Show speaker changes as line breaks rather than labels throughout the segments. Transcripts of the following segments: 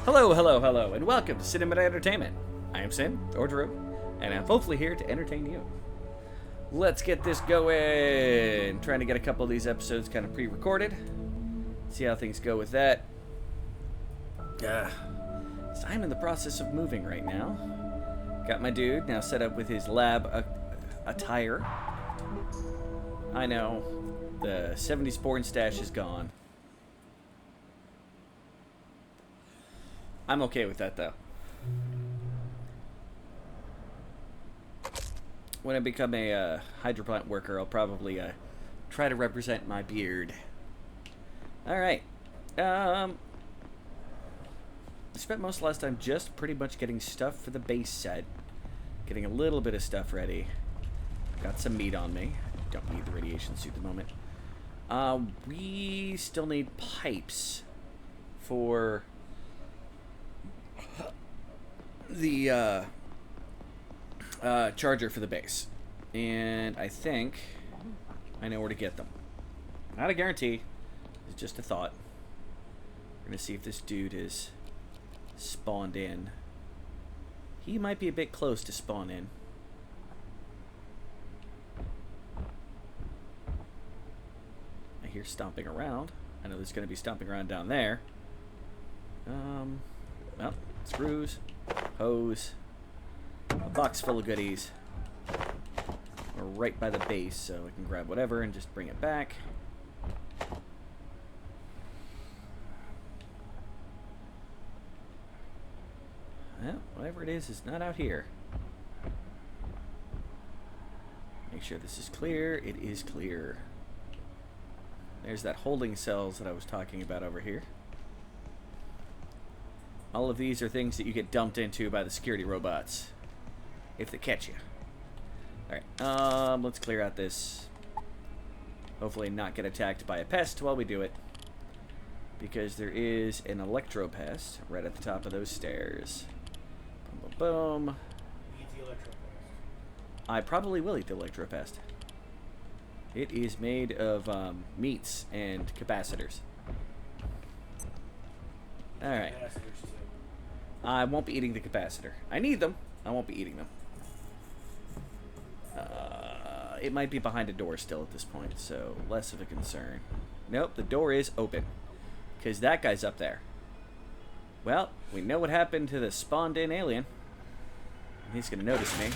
Hello, hello, hello, and welcome to Cinema Entertainment. I am Sin, or Drew, and I'm hopefully here to entertain you. Let's get this going. Trying to get a couple of these episodes kind of pre-recorded. See how things go with that. So I'm in the process of moving right now. Got my dude now set up with his lab attire. I know, the 70s porn stash is gone. I'm okay with that, though. When I become a hydroplant worker, I'll probably try to represent my beard. Alright. I spent most of last time just pretty much getting stuff for the base set. Getting a little bit of stuff ready. Got some meat on me. Don't need the radiation suit at the moment. We still need pipes for the charger for the base, and I think I know where to get them. Not a guarantee, it's just a thought. We're gonna see if this dude is spawned in. He might be a bit close to spawn in. I hear stomping around. I know there's gonna be stomping around down there. Well, screws, hose, a box full of goodies. We're right by the base, so I can grab whatever and just bring it back. Well, whatever it is not out here. Make sure this is clear. It is clear. There's that holding cells that I was talking about over here. All of these are things that you get dumped into by the security robots, if they catch you. Alright, let's clear out this. Hopefully not get attacked by a pest while we do it. Because there is an electro pest right at the top of those stairs. Boom, boom, boom.
Eat the electro pest.
I probably will eat the electro pest. It is made of meats and capacitors. Alright. I won't be eating the capacitor. I need them. I won't be eating them. It might be behind a door still at this point, so less of a concern. Nope, the door is open. Because that guy's up there. Well, we know what happened to the spawned-in alien. He's going to notice me.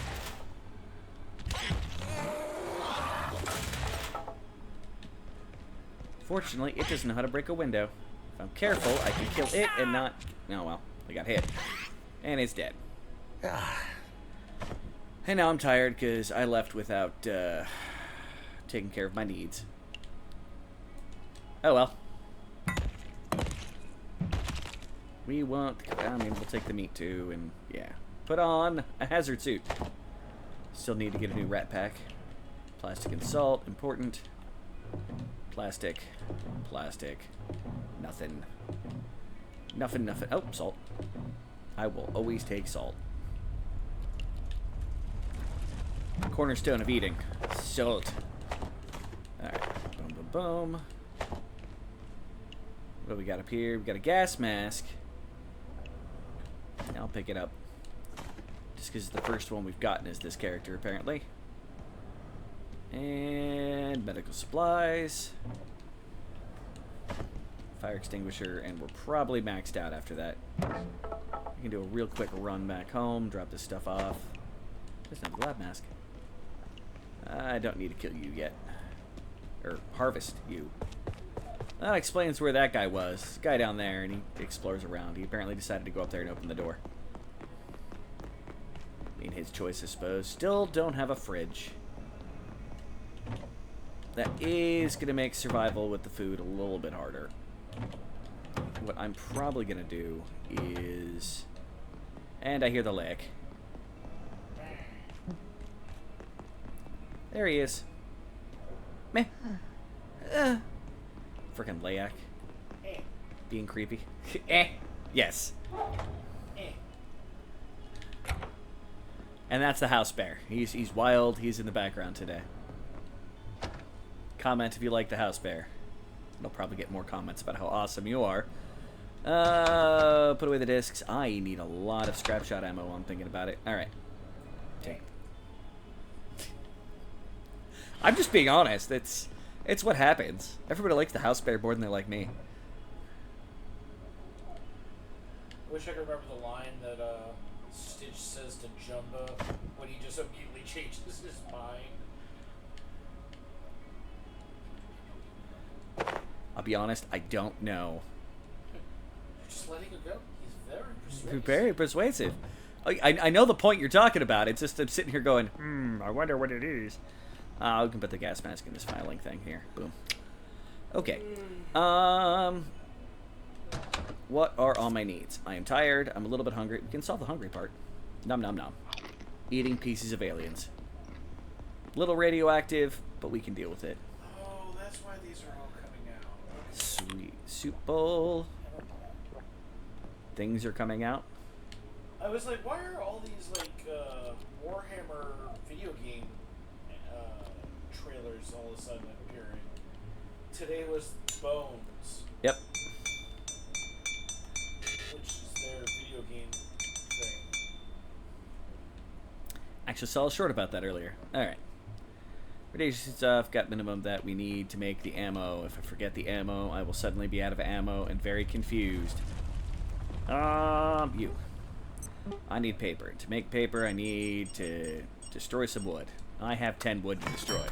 Fortunately, it doesn't know how to break a window. If I'm careful, I can kill it and not... Oh, well. I got hit. And it's dead. And now I'm tired because I left without taking care of my needs. Oh well. We won't... I mean, we'll take the meat too, and yeah. Put on a hazard suit. Still need to get a new rat pack. Plastic and salt, important. Plastic. Plastic. Nothing. Nothing, nothing. Oh, salt. I will always take salt. Cornerstone of eating. Salt. Alright. Boom, boom, boom. What do we got up here? We got a gas mask. I'll pick it up. Just because the first one we've gotten is this character, apparently. And medical supplies. Fire extinguisher, and we're probably maxed out after that. We can do a real quick run back home, drop this stuff off. There's another lab mask. I don't need to kill you yet. Or harvest you. That explains where that guy was. This guy down there, and he explores around. He apparently decided to go up there and open the door. I mean, his choice, I suppose. Still don't have a fridge. That is going to make survival with the food a little bit harder. What I'm probably going to do is... And I hear the lick. There he is. Meh. Frickin' Layak. Being creepy. Yes. And that's the house bear. He's wild. He's in the background today. Comment if you like the house bear. I'll probably get more comments about how awesome you are. Put away the discs. I need a lot of scrap shot ammo while I'm thinking about it. Alright. Take. I'm just being honest. It's what happens. Everybody likes the house spare more than they like me.
I wish I could remember the line that Stitch says to Jumba when he just immediately changes his mind.
I'll be honest, I don't know.
Just letting it go. He's very persuasive.
Very persuasive. I know the point you're talking about. It's just I'm sitting here going, I wonder what it is. We can put the gas mask in this filing thing here. Boom. Okay. What are all my needs? I am tired. I'm a little bit hungry. We can solve the hungry part. Nom nom nom. Eating pieces of aliens. Little radioactive, but we can deal with it.
Oh, that's why these are all coming out.
Sweet soup bowl. Things are coming out.
I was like, why are all these like Warhammer video game trailers all of a sudden appearing? Today was Bones.
Yep.
Which is their video game thing.
Actually, saw a short about that earlier. Alright. Radiation stuff, got minimum that we need to make the ammo. If I forget the ammo, I will suddenly be out of ammo and very confused. You. I need paper. To make paper, I need to destroy some wood. I have 10 wood to destroy.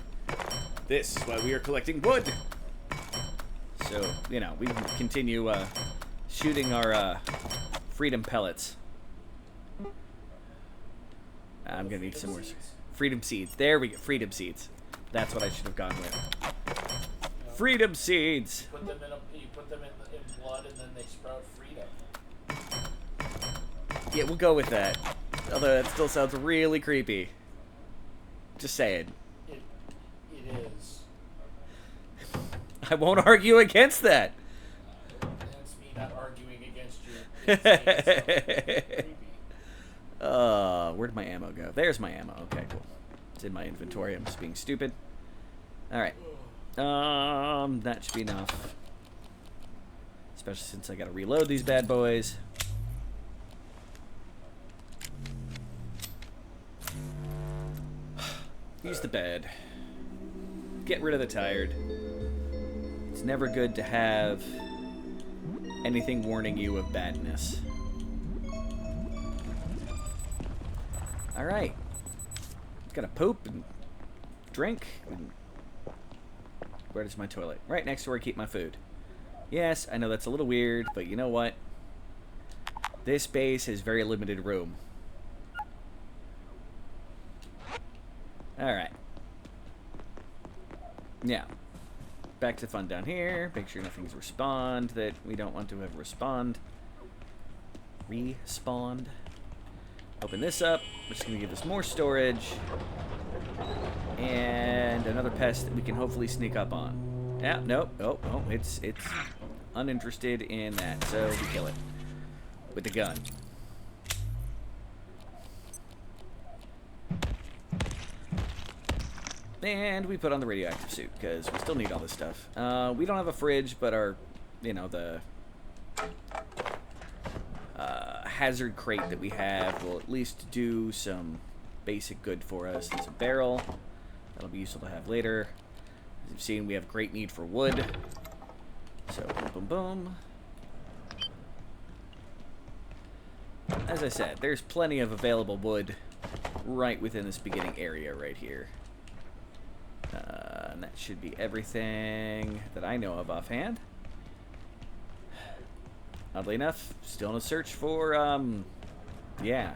This is why we are collecting wood! So, you know, we can continue shooting our freedom pellets. I'm gonna need some more freedom seeds. There we go. Freedom seeds. That's what I should have gone with. Freedom seeds.
You put them in blood, and then they sprout freedom.
Yeah, we'll go with that. Although that still sounds really creepy. Just saying.
It is.
I won't argue against that.
That's me not arguing against you. It's creepy.
Where'd my ammo go? There's my ammo. Okay, cool. It's in my inventory. I'm just being stupid. Alright. That should be enough. Especially since I gotta reload these bad boys. Use the bed. Get rid of the tired. It's never good to have anything warning you of badness. Alright. Gotta poop and drink. And where is my toilet? Right next to where I keep my food. Yes, I know that's a little weird, but you know what? This base has very limited room. Alright. Yeah. Back to fun down here. Make sure nothing's respawned that we don't want to have respawned. Respawned. Open this up. We're just going to give us more storage. And another pest that we can hopefully sneak up on. Yeah, nope. Oh, it's uninterested in that, so we kill it. With the gun. And we put on the radioactive suit, because we still need all this stuff. We don't have a fridge, but our, you know, the hazard crate that we have will at least do some basic good for us. There's a barrel. That'll be useful to have later. As you've seen, we have great need for wood. So, boom, boom, boom. As I said, there's plenty of available wood right within this beginning area right here. And that should be everything that I know of offhand. Oddly enough, still in a search for, yeah,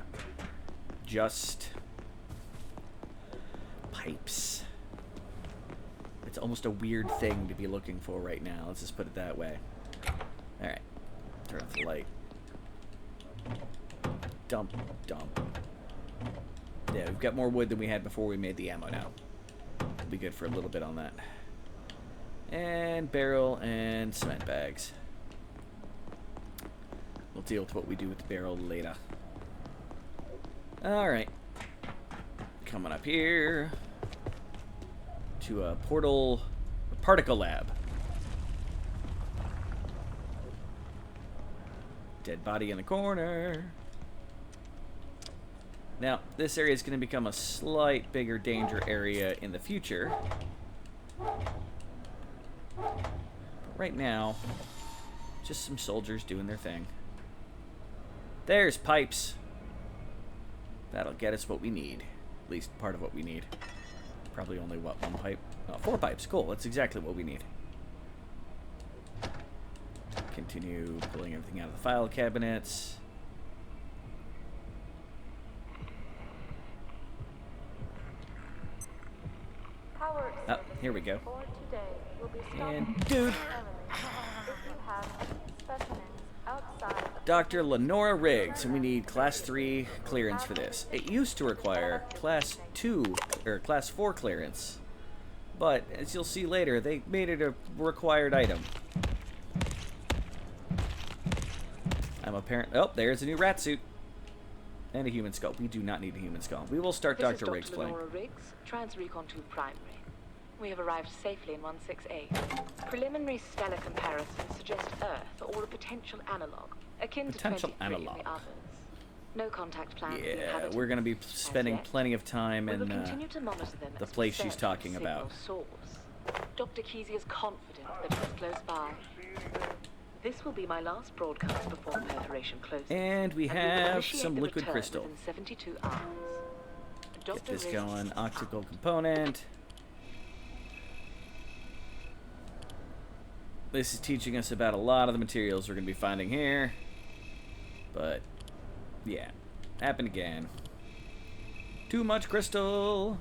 just pipes. It's almost a weird thing to be looking for right now. Let's just put it that way. Alright. Turn off the light. Dump. Yeah, we've got more wood than we had before we made the ammo now. We'll be good for a little bit on that. And barrel and cement bags. We'll deal with what we do with the barrel later. Alright. Coming up here to a particle lab. Dead body in the corner. Now, this area is going to become a slight bigger danger area in the future. But right now, just some soldiers doing their thing. There's pipes. That'll get us what we need. At least part of what we need. Probably only, what, one pipe? Oh, 4 pipes. Cool. That's exactly what we need. Continue pulling everything out of the file cabinets. Oh, here we go. And dude, Dr. Lenora Riggs, and we need Class 3 clearance for this. It used to require Class 2 or Class 4 clearance, but as you'll see later, they made it a required item. I'm apparent. Oh, there's a new rat suit and a human skull. We do not need a human skull. We will start Dr. Riggs playing.
Lenora Riggs, Trans-Recon 2 Primary. We have arrived safely in 16A. Preliminary stellar comparisons suggest Earth or a potential analog, akin to 23 of the others. No contact plan.
Yeah, we're going to be spending plenty of time in the place she's talking about.
Source. Dr. Kesey is confident that he's close by. This will be my last broadcast before perforation closes.
And we have some liquid crystal.
72 hours.
Get this going. Optical component. This is teaching us about a lot of the materials we're going to be finding here. But, yeah. Happened again. Too much crystal.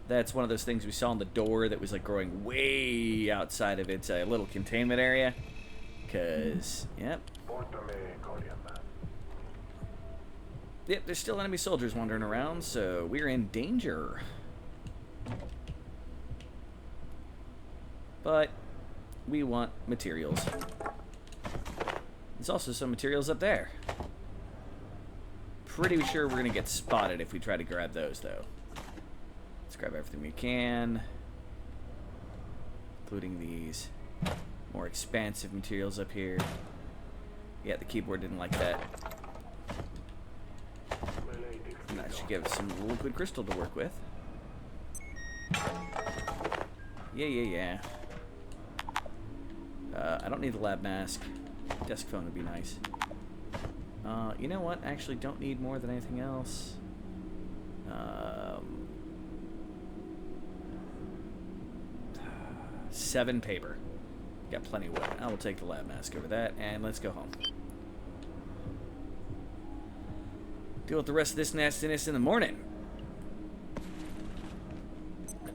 That's one of those things we saw on the door that was like growing way outside of its little containment area. Because, yep. Yep, there's still enemy soldiers wandering around, so we're in danger. But we want materials. There's also some materials up there. Pretty sure we're going to get spotted if we try to grab those, though. Let's grab everything we can, including these more expansive materials up here. Yeah, the keyboard didn't like that. And that should give us some liquid crystal to work with. Yeah. I don't need the lab mask. Desk phone would be nice. You know what? Actually, don't need more than anything else. 7 paper. Got plenty of wood. I will take the lab mask over that, and let's go home. Deal with the rest of this nastiness in the morning.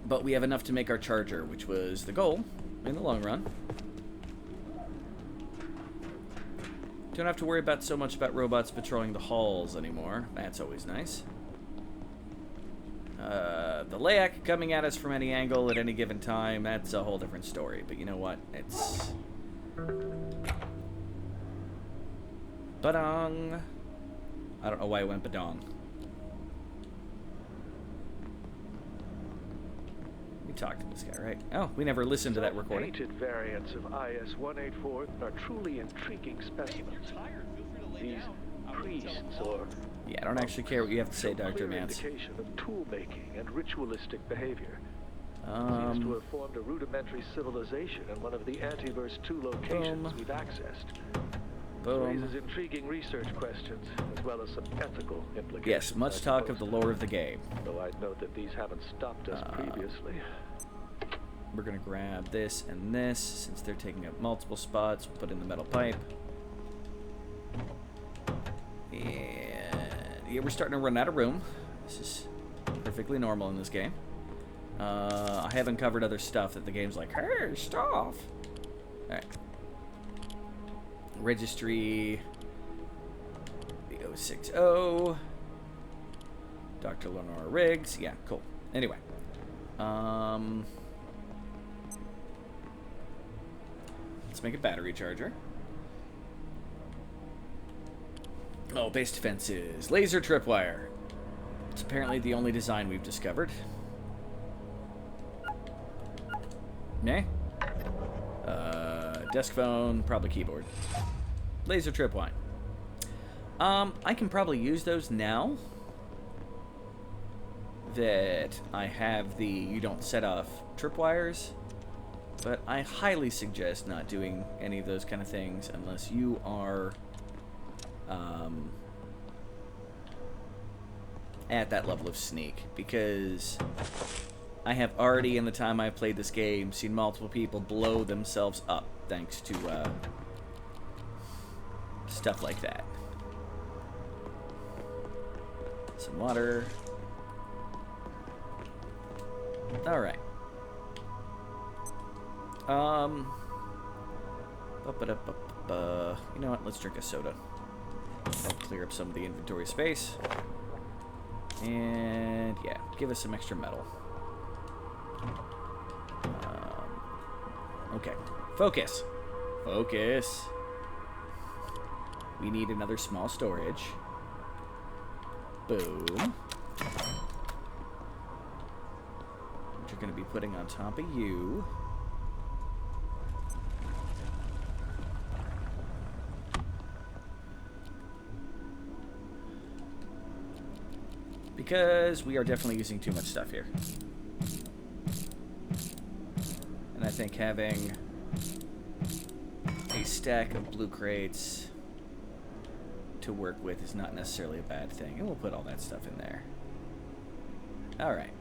But we have enough to make our charger, which was the goal in the long run. Don't have to worry about so much about robots patrolling the halls anymore. That's always nice. The LAAC coming at us from any angle at any given time, that's a whole different story. But you know what? It's... Badong. I don't know why I went badong. We talked to this guy, right? Oh, we never listened to that recording.
Dated variants of IS-184 are truly intriguing specimens. These priests or...
Yeah, I don't actually care what you have to say, Dr. Mance.
Indication of tool making and ritualistic behavior. Seems to have formed a rudimentary civilization in one of the Antiverse 2 locations we've accessed. Raises intriguing research questions, as well as some ethical implications.
Yes, much talk of the lore of the game.
Though I'd note that these haven't stopped us previously.
We're gonna grab this and this, since they're taking up multiple spots. We'll put in the metal pipe. And yeah, we're starting to run out of room. This is perfectly normal in this game. I haven't covered other stuff that the game's like, hey, stuff. Alright. Registry, the 060, Dr. Lenora Riggs. Yeah, cool. Anyway, let's make a battery charger. Oh, base defenses, laser tripwire. It's apparently the only design we've discovered. Nah. Desk phone, probably keyboard. laser tripwire. I can probably use those now that I have the you don't set off tripwires, but I highly suggest not doing any of those kind of things unless you are at that level of sneak, because I have already, in the time I've played this game, seen multiple people blow themselves up thanks to stuff like that. Some water. Alright. You know what? Let's drink a soda. That'll clear up some of the inventory space. And yeah, give us some extra metal. Okay. Focus. Focus. We need another small storage. Boom. Which are going to be putting on top of you. Because we are definitely using too much stuff here. And I think having a stack of blue crates to work with is not necessarily a bad thing. And we'll put all that stuff in there. Alright.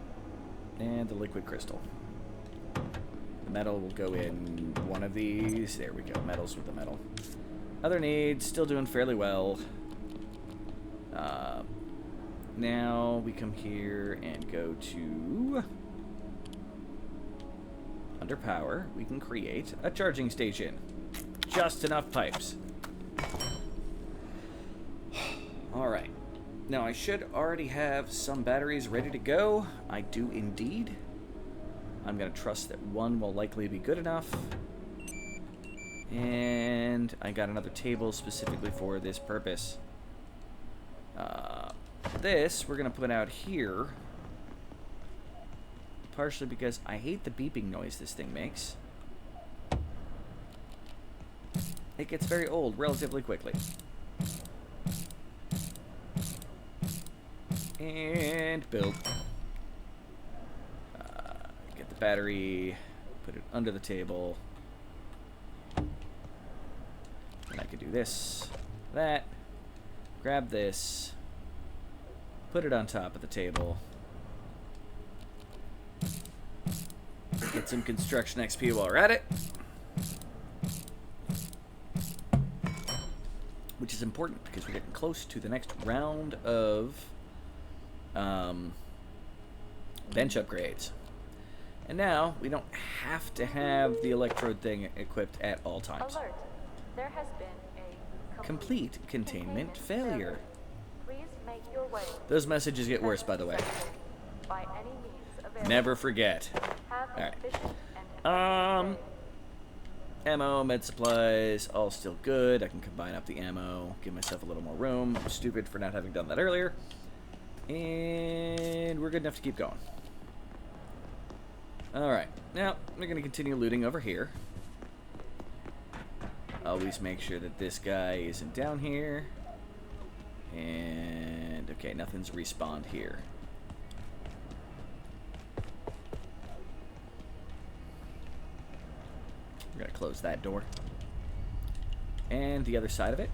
And the liquid crystal. The metal will go in one of these. There we go. Metals with the metal. Other needs, still doing fairly well. Now we come here and go to under power. We can create a charging station. Just enough pipes. Alright. Now I should already have some batteries ready to go. I do indeed. I'm going to trust that one will likely be good enough. And I got another table specifically for this purpose. This we're going to put out here. Partially because I hate the beeping noise this thing makes. It gets very old relatively quickly. And build. Get the battery, put it under the table. And I could do this, that, grab this, put it on top of the table. Get some construction XP while we're at it. Which is important because we're getting close to the next round of bench upgrades. And now we don't have to have the electrode thing equipped at all times.
Alert. There has been a
Complete containment failure.
Please make your way.
Those messages get worse, by the way.
By any means available.
Never forget.
Have an
Alright.
efficient and
Ammo, med supplies, all still good. I can combine up the ammo, give myself a little more room. I'm stupid for not having done that earlier. And we're good enough to keep going. Alright, now we're going to continue looting over here. Always make sure that this guy isn't down here. And, okay, nothing's respawned here. We're going to close that door. And the other side of it.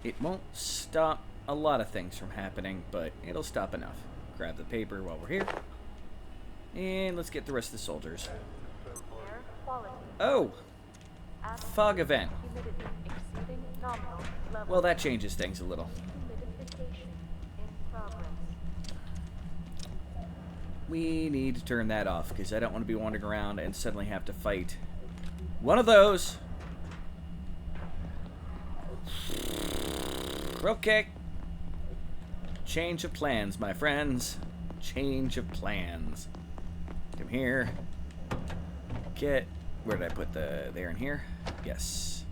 It won't stop a lot of things from happening, but it'll stop enough. Grab the paper while we're here. And let's get the rest of the soldiers.
air quality.
Oh! Fog event.
Humidity exceeding nominal level.
Well, that changes things a little.
Humidification in progress.
We need to turn that off, because I don't want to be wandering around and suddenly have to fight one of those. Okay. Change of plans, my friends. Change of plans. Come here. Get... Where did I put the... There in here? Yes.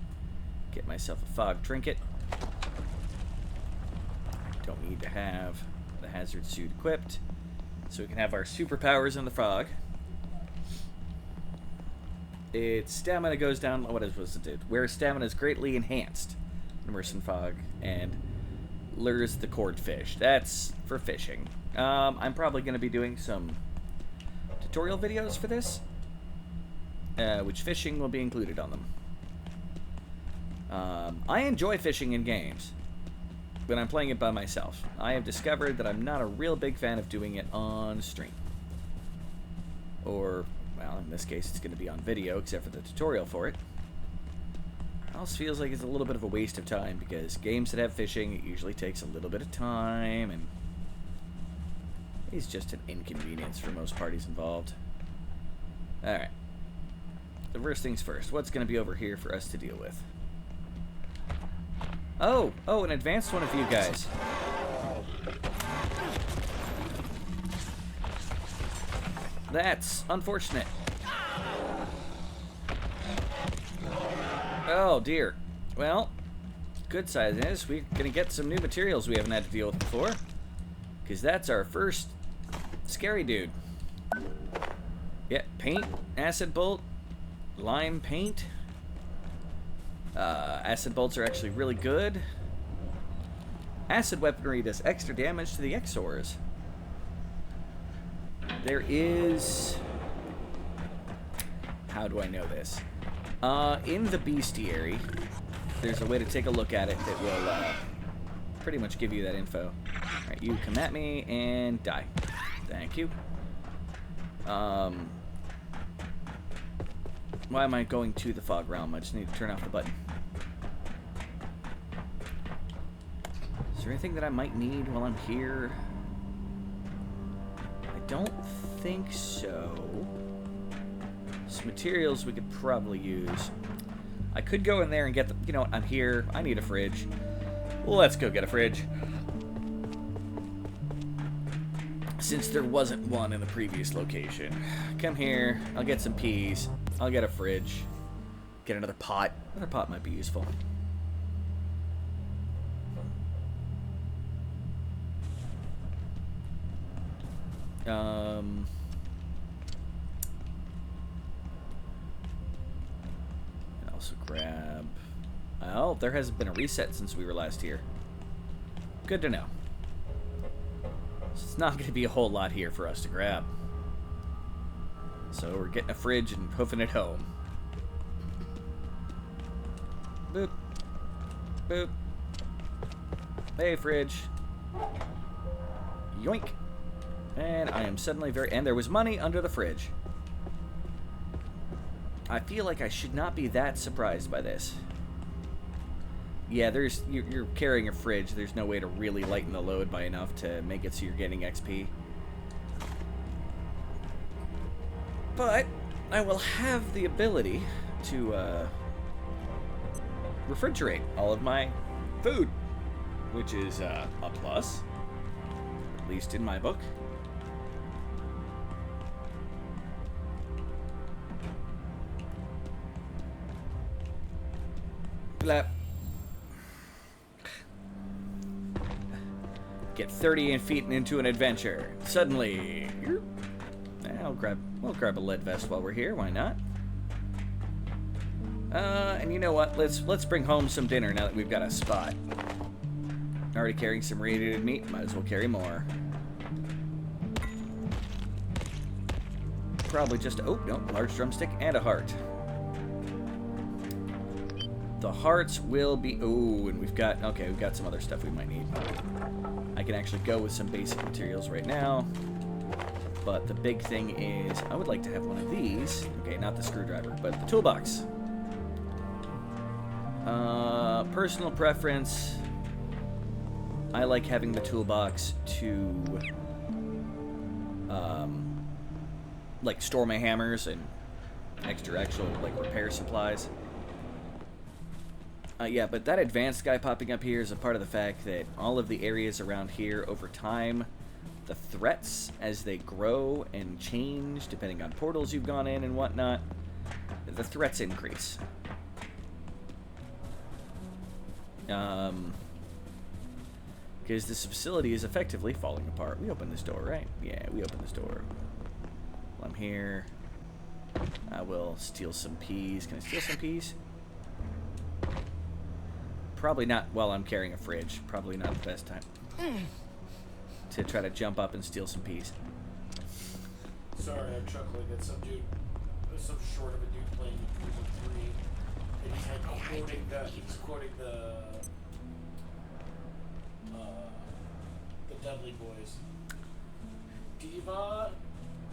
Get myself a fog trinket. Don't need to have the hazard suit equipped. So we can have our superpowers in the fog. its stamina goes down. What is supposed to do? Where stamina is greatly enhanced. Immersion fog and lures the cord fish. That's for fishing. I'm probably going to be doing some tutorial videos for this, which fishing will be included on them. I enjoy fishing in games, but I'm playing it by myself. I have discovered that I'm not a real big fan of doing it on stream. Or, well, in this case, it's going to be on video, except for the tutorial for it. It also feels like it's a little bit of a waste of time, because games that have fishing, it usually takes a little bit of time, and it's just an inconvenience for most parties involved. Alright. The first things first. What's going to be over here for us to deal with? Oh, an advanced one of you guys. That's unfortunate. Oh, dear. Well, good side is we're going to get some new materials we haven't had to deal with before. Because that's our first scary dude. Yeah, paint, acid bolt, lime paint. Acid bolts are actually really good. Acid weaponry does extra damage to the Exors. There is... How do I know this? In the bestiary, there's a way to take a look at it that will pretty much give you that info. Alright, you come at me and die. Thank you. Why am I going to the fog realm? I just need to turn off the button. Is there anything that I might need while I'm here? I don't think so. Some materials we could probably use. I could go in there and get the... You know what? I'm here. I need a fridge. Let's go get a fridge. Since there wasn't one in the previous location. Come here. I'll get some peas. I'll get a fridge. Get another pot. Another pot might be useful. Also grab... Oh, there hasn't been a reset since we were last here. Good to know. So it's not going to be a whole lot here for us to grab. So we're getting a fridge and hoofing it home. Boop. Boop. Hey, fridge. Yoink. And I am suddenly very... And there was money under the fridge. I feel like I should not be that surprised by this. Yeah, there's... You're carrying a fridge. There's no way to really lighten the load by enough to make it so you're getting XP. But I will have the ability to refrigerate all of my food, which is a plus, at least in my book. Blap. Get 30 feet into an adventure. Suddenly, we'll grab a lead vest while we're here. Why not? And you know what? Let's bring home some dinner now that we've got a spot. Already carrying some radiated meat. Might as well carry more. Probably just... Oh, no. Large drumstick and a heart. The hearts will be... Oh, and we've got... Okay, we've got some other stuff we might need. I can actually go with some basic materials right now. But the big thing is, I would like to have one of these. Okay, not the screwdriver, but the toolbox. Personal preference. I like having the toolbox to, like, store my hammers and extra actual, like, repair supplies. Yeah, but that advanced guy popping up here is a part of the fact that all of the areas around here over time, the threats as they grow and change, depending on portals you've gone in and whatnot, the threats increase. Because this facility is effectively falling apart. We opened this door, right? Yeah, we opened this door. Well, I'm here. I will steal some peas. Can I steal some peas? Probably not while I'm carrying a fridge. Probably not the best time to try to jump up and steal some peas.
Sorry, I'm chuckling at some dude, some short of a dude playing Yakuza 3, and he's like quoting the Dudley Boys. Diva,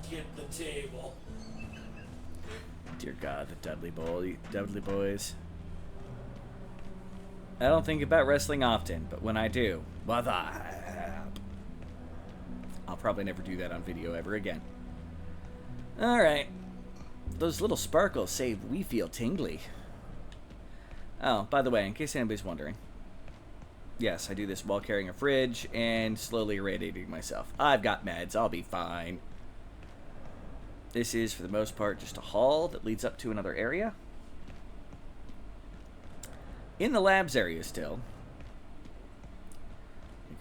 get the table.
Dear God, the Dudley Boys. I don't think about wrestling often, but when I do, what's up? I'll probably never do that on video ever again. Alright. Those little sparkles say we feel tingly. Oh, by the way, in case anybody's wondering. Yes, I do this while carrying a fridge and slowly irradiating myself. I've got meds, I'll be fine. This is, for the most part, just a hall that leads up to another area. In the labs area still.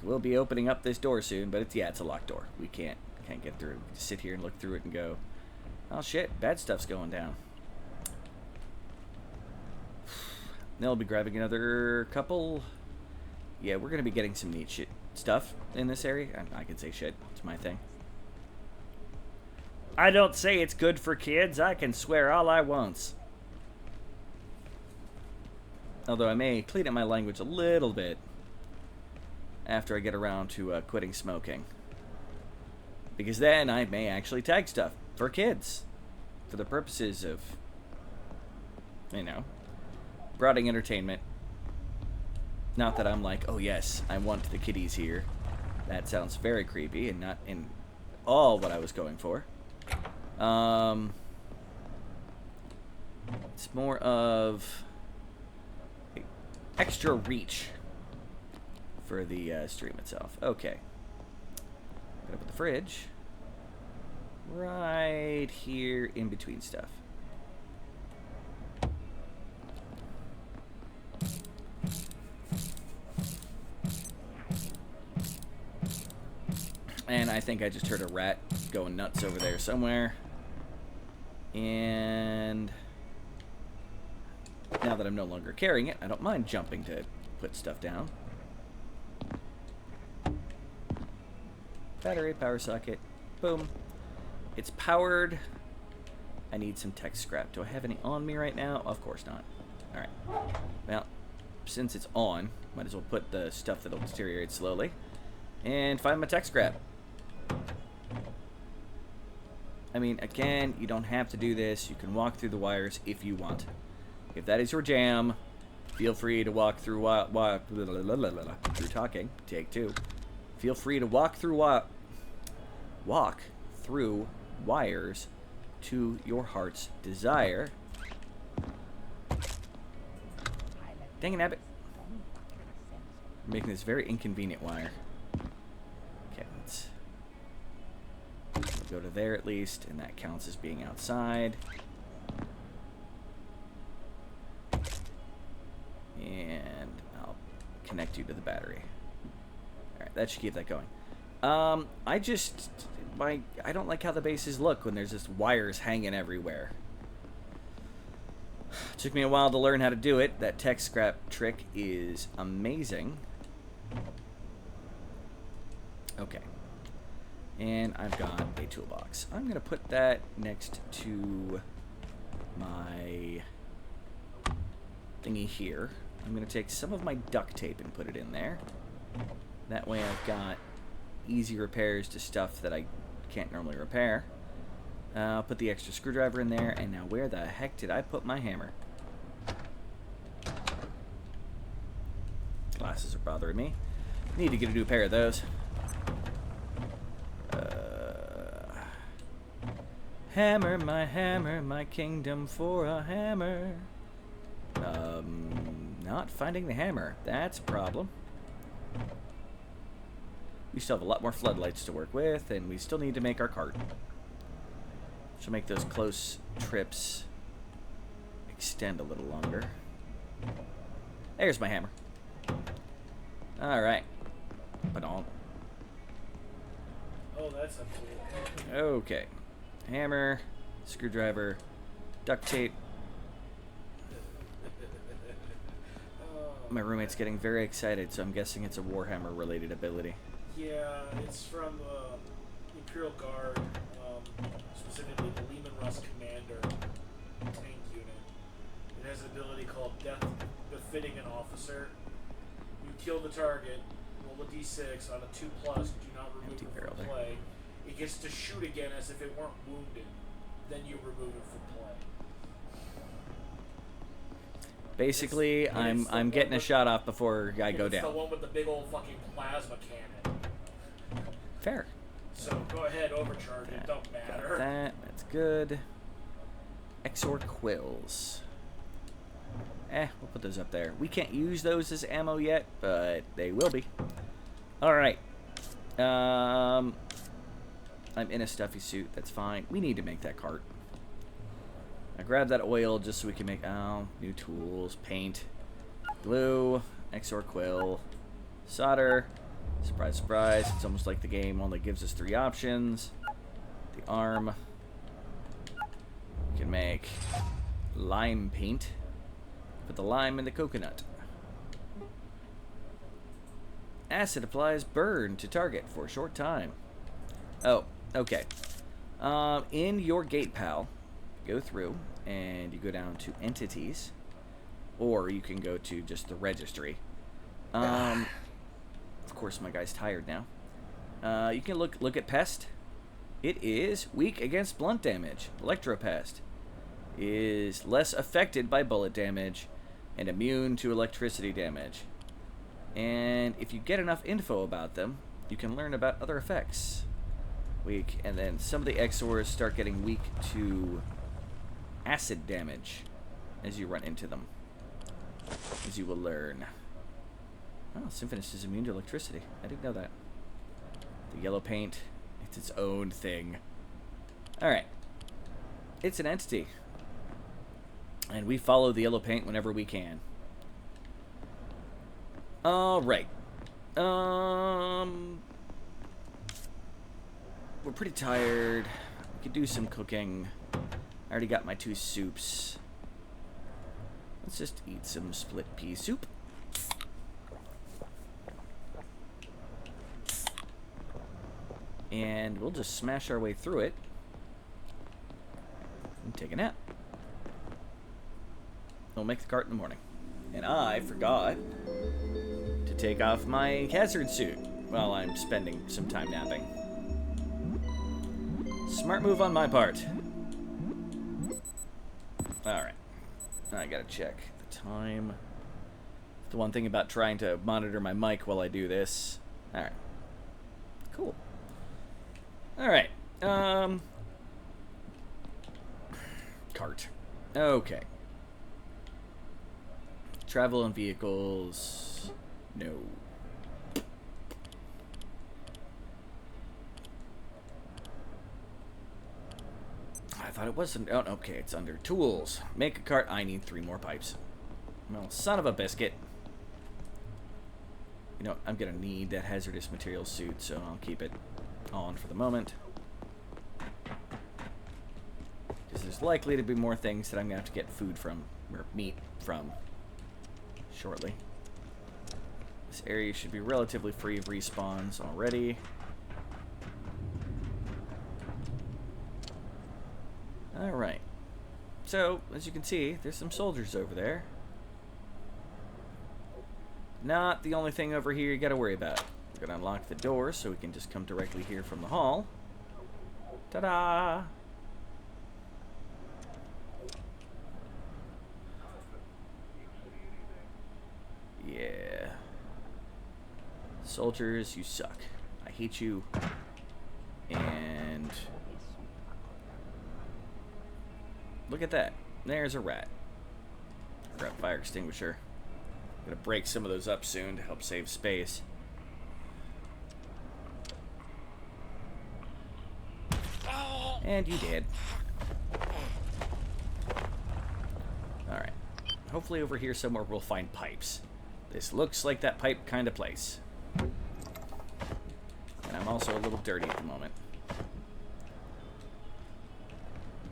We'll be opening up this door soon, but it's a locked door. We can't get through. We just sit here and look through it and go, oh shit, bad stuff's going down. Then we'll be grabbing another couple. Yeah, we're gonna be getting some neat stuff in this area. I can say shit. It's my thing. I don't say it's good for kids. I can swear all I want. Although I may clean up my language a little bit after I get around to quitting smoking. Because then I may actually tag stuff for kids. For the purposes of, broadening entertainment. Not that I'm like, oh yes, I want the kiddies here. That sounds very creepy and not in all what I was going for. It's more of extra reach for the stream itself. Okay. Gotta put the fridge right here in between stuff. And I think I just heard a rat going nuts over there somewhere. And now that I'm no longer carrying it, I don't mind jumping to put stuff down. Battery, power socket, boom. It's powered. I need some tech scrap. Do I have any on me right now? Of course not. Alright. Well, since it's on, might as well put the stuff that'll deteriorate slowly. And find my tech scrap. I mean, again, you don't have to do this. You can walk through the wires if you want. If that is your jam, feel free to walk through through talking. Take two. Feel free to walk through wires to your heart's desire. Dang it, Abbott. I'm making this very inconvenient wire. Okay, let's go to there at least, and that counts as being outside. And I'll connect you to the battery. Alright, that should keep that going. I don't like how the bases look when there's just wires hanging everywhere. Took me a while to learn how to do it. That tech scrap trick is amazing. Okay. And I've got a toolbox. I'm going to put that next to my thingy here. I'm going to take some of my duct tape and put it in there. That way I've got easy repairs to stuff that I can't normally repair. I'll put the extra screwdriver in there, and now where the heck did I put my hammer? Glasses are bothering me. Need to get a new pair of those. Hammer, my kingdom for a hammer. Not finding the hammer. That's a problem. We still have a lot more floodlights to work with, and we still need to make our cart. Which will make those close trips extend a little longer. There's my hammer. Alright. Ba-donk.
Oh, that's a cool.
Okay. Hammer, screwdriver, Duct tape. My roommate's getting very excited, so I'm guessing it's a Warhammer-related ability.
Yeah, it's from Imperial Guard, specifically the Lehman Russ Commander tank unit. It has an ability called Death Befitting an Officer. You kill the target, roll a d6 on a 2+, do not remove it from play. It gets to shoot again as if it weren't wounded. Then you remove it from play.
Basically, I'm getting a shot off before I go down.
It's the one with the big old fucking plasma cannon.
Fair.
So go ahead, overcharge it. Don't matter.
That's good. Exor quills. We'll put those up there. We can't use those as ammo yet, but they will be. All right. I'm in a stuffy suit. That's fine. We need to make that cart. I grabbed that oil just so we can make new tools, paint, glue, Exor quill, solder. Surprise, surprise. It's almost like the game only gives us 3 options. The arm. We can make lime paint. Put the lime in the coconut. Acid applies burn to target for a short time. Oh, okay. In your gate pal, go through and you go down to entities, or you can go to just the registry. Of course, my guy's tired now. You can look at pest. It is weak against blunt damage. Electropest is less affected by bullet damage and immune to electricity damage. And if you get enough info about them, you can learn about other effects. Weak, and then some of the Exors start getting weak to acid damage as you run into them, as you will learn. Oh, Symphonist is immune to electricity. I didn't know that. The yellow paint, it's its own thing. Alright. It's an entity. And we follow the yellow paint whenever we can. Alright. We're pretty tired. We could do some cooking. I already got my 2 soups. Let's just eat some split pea soup. And we'll just smash our way through it and take a nap. We'll make the cart in the morning. And I forgot to take off my hazard suit while I'm spending some time napping. Smart move on my part. Alright. I gotta check the time. The one thing about trying to monitor my mic while I do this. Alright. Cool. Alright. Cart. Okay. Travel in vehicles. No. I thought it wasn't. Oh, okay, it's under tools. Make a cart. I need 3 more pipes. Well, son of a biscuit. You know, I'm gonna need that hazardous material suit, so I'll keep it on for the moment. Because there's likely to be more things that I'm gonna have to get food from, or meat from, shortly. This area should be relatively free of respawns already. Alright. So, as you can see, there's some soldiers over there. Not the only thing over here you gotta worry about. We're gonna unlock the door so we can just come directly here from the hall. Ta-da! Yeah. Soldiers, you suck. I hate you. And look at that. There's a rat. Grab fire extinguisher. I'm gonna break some of those up soon to help save space. And you did. Alright. Hopefully over here somewhere we'll find pipes. This looks like that pipe kind of place. And I'm also a little dirty at the moment.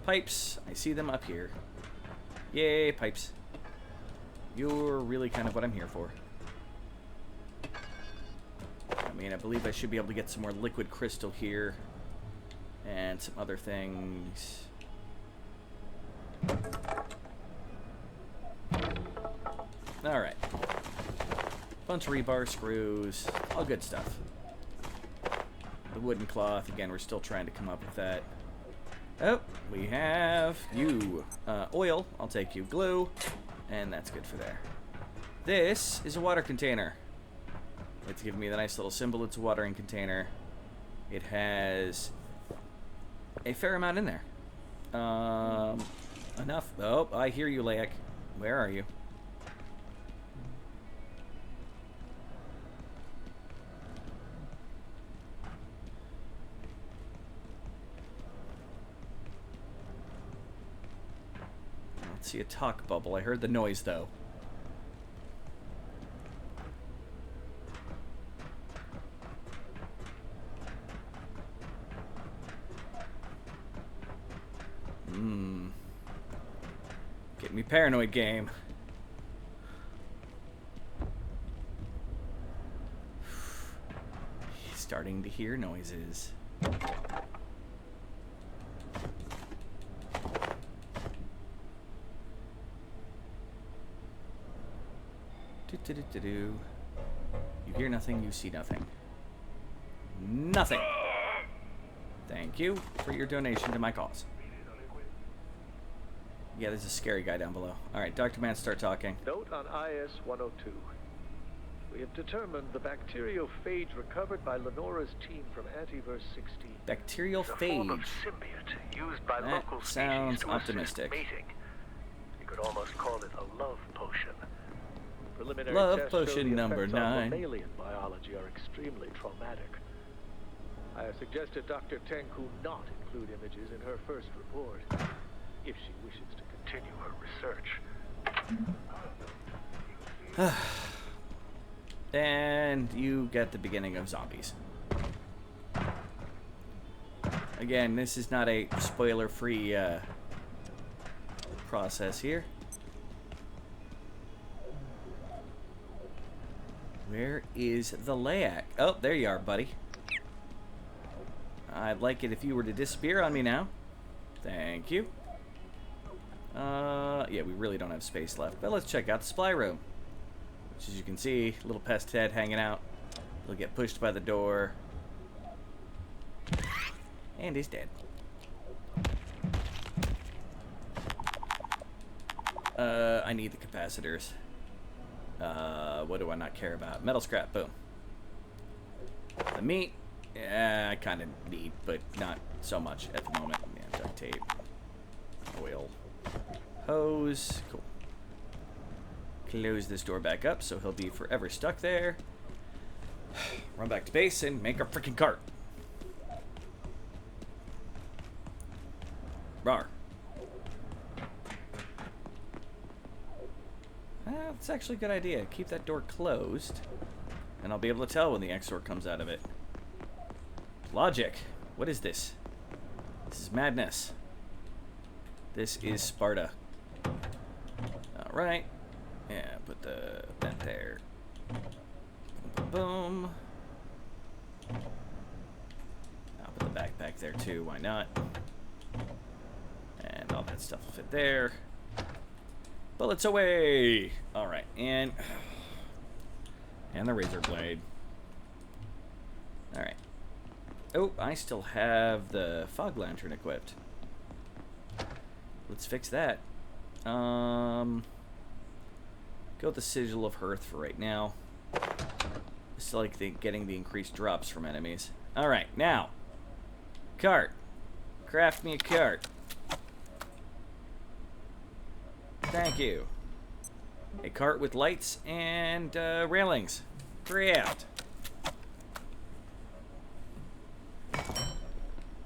Pipes. I see them up here. Yay, pipes. You're really kind of what I'm here for. I mean, I believe I should be able to get some more liquid crystal here. And some other things. Alright. Bunch of rebar screws. All good stuff. The wooden cloth. Again, we're still trying to come up with that. Oh, we have you. Oil. I'll take you. Glue. And that's good for there. This is a water container. It's giving me the nice little symbol. It's a watering container. It has a fair amount in there. Enough. Oh, I hear you, Layak. Where are you? I don't see a talk bubble. I heard the noise, though. Get me paranoid, game. Starting to hear noises. Do-do-do-do-do. You hear nothing, you see nothing. Nothing. Thank you for your donation to my cause. Yeah, there's a scary guy down below. Alright, Dr. Man, start talking.
Note on IS-102. We have determined the bacteriophage recovered by Lenora's team from Antiverse 16.
Bacteriophage.
Symbiote used by
That
local
sounds
species to
optimistic.
assist mating. You could almost call it a love potion. Preliminary
Love
tests show
potion
the
number
effects on
9.
mammalian biology are extremely traumatic. I have suggested Dr. Tenku not include images in her first report, if she wishes to continue her research.
And you get the beginning of zombies. Again, this is not a spoiler-free process here. Where is the Layak? Oh, there you are, buddy. I'd like it if you were to disappear on me now. Thank you. Yeah, we really don't have space left. But let's check out the supply room. Which, as you can see, little pest head hanging out. He'll get pushed by the door. And he's dead. I need the capacitors. What do I not care about? Metal scrap, boom. The meat, yeah, I kind of need, but not so much at the moment. Yeah, duct tape. Oil. Hose. Cool. Close this door back up so he'll be forever stuck there. Run back to base and make a freaking cart. Rawr. That's actually a good idea. Keep that door closed, and I'll be able to tell when the Exor comes out of it. Logic. What is this? This is madness. This is Sparta. Alright. Yeah, put that there. Boom. I'll put the backpack there too, why not? And all that stuff will fit there. Bullets away! Alright, and the razor blade. Alright. Oh, I still have the fog lantern equipped. Let's fix that. Go with the sigil of Hearth for right now. Just like getting the increased drops from enemies. Alright, now. Cart. Craft me a cart. Thank you. A cart with lights and railings. Craft.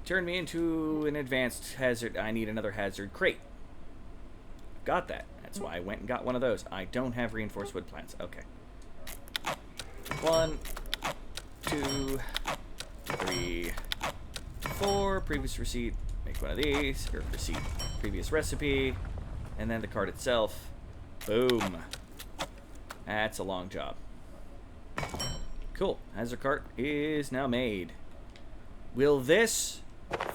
Turn me into an advanced hazard. I need another hazard crate. Got that. That's why I went and got one of those. I don't have reinforced wood plants. Okay. 1, 2, 3, 4. Previous receipt. Make one of these, or receipt previous recipe, and then the card itself. Boom. That's a long job. Cool. Hazard cart is now made. Will this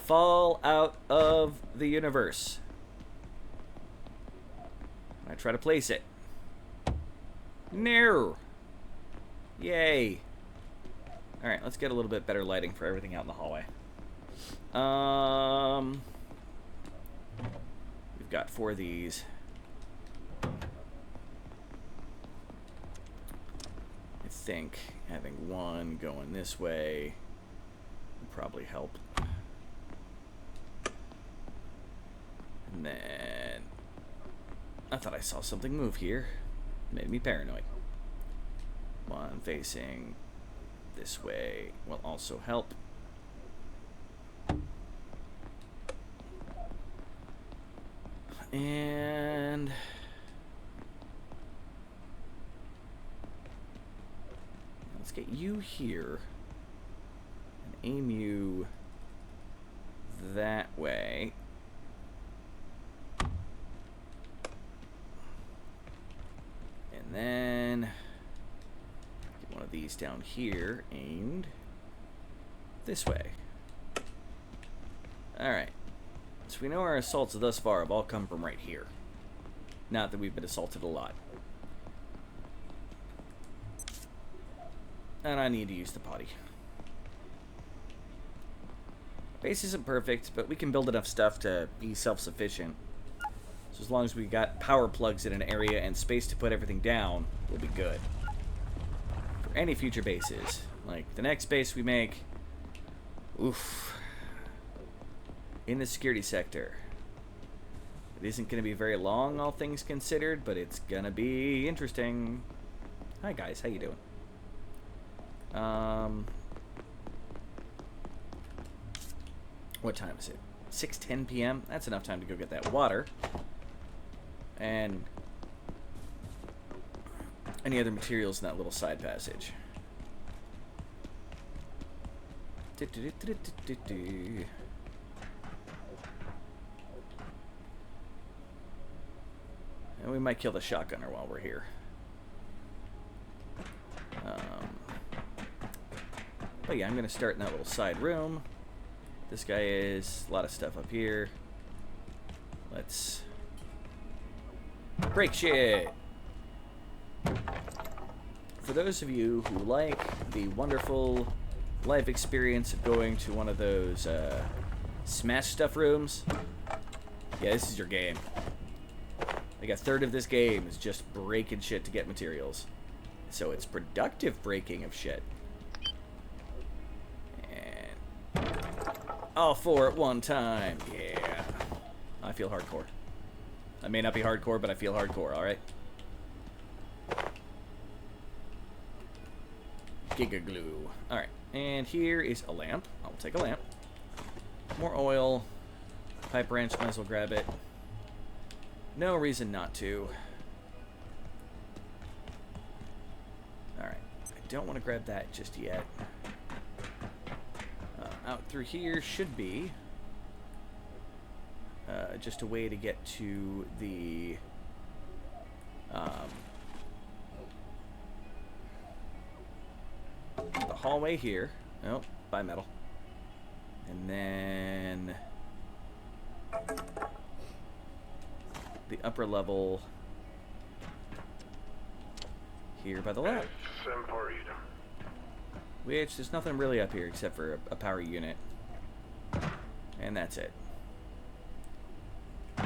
fall out of the universe? I try to place it. No. Yay. Alright, let's get a little bit better lighting for everything out in the hallway. We've got 4 of these. I think having one going this way would probably help. And then I thought I saw something move here. Made me paranoid. One facing this way will also help. And let's get you here and aim you that way. And then get one of these down here aimed this way. Alright. So we know our assaults thus far have all come from right here. Not that we've been assaulted a lot. And I need to use the potty. Base isn't perfect, but we can build enough stuff to be self-sufficient. So as long as we got power plugs in an area and space to put everything down, we'll be good. For any future bases. Like the next base we make. Oof. In the security sector. It isn't going to be very long, all things considered, but it's going to be interesting. Hi guys, how you doing? What time is it? 6:10 p.m. That's enough time to go get that water. And any other materials in that little side passage. And we might kill the shotgunner while we're here. But yeah, I'm going to start in that little side room. This guy is a lot of stuff up here. Let's break shit. For those of you who like the wonderful life experience of going to one of those smash stuff rooms, yeah, this is your game. Like a third of this game is just breaking shit to get materials. So it's productive breaking of shit. And all 4 at one time. Yeah. I feel hardcore. I may not be hardcore, but I feel hardcore, alright? Giga glue. Alright. And here is a lamp. I'll take a lamp. More oil. Pipe wrench, might as well grab it. No reason not to. Alright. I don't want to grab that just yet. Out through here should be just a way to get to the hallway here. Oh, bimetal. And then the upper level here by the lab. Which, there's nothing really up here except for a power unit. And that's it. You